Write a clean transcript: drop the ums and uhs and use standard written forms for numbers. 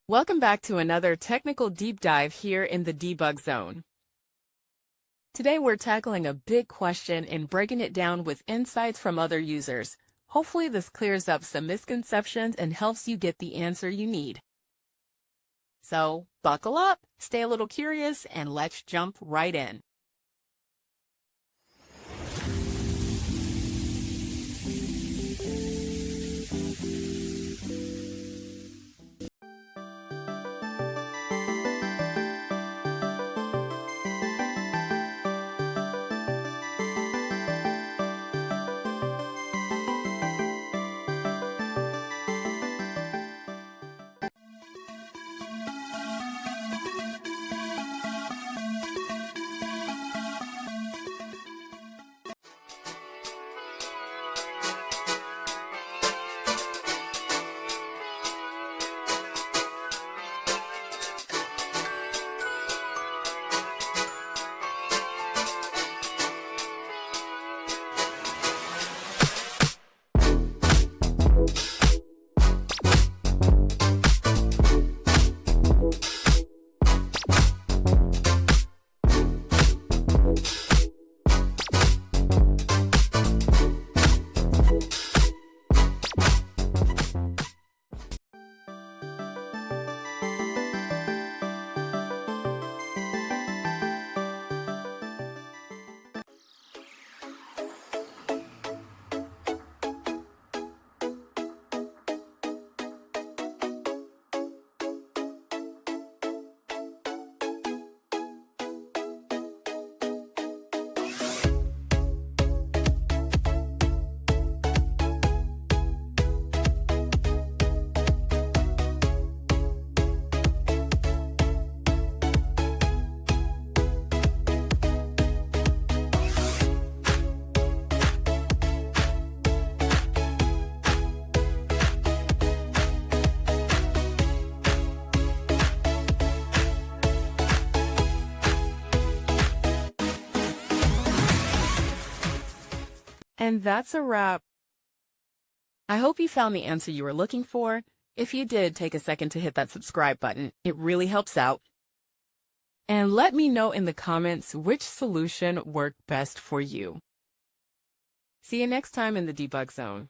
Welcome back to another technical deep dive here in the debug zone. Today we're tackling a big question and breaking it down with insights from other users. Hopefully this clears up some misconceptions and helps you get the answer you need. So buckle up, stay a little curious, and let's jump right in. And that's a wrap. I hope you found the answer you were looking for. If you did, take a second to hit that subscribe button. It really helps out. And let me know in the comments which solution worked best for you. See you next time in the debug zone.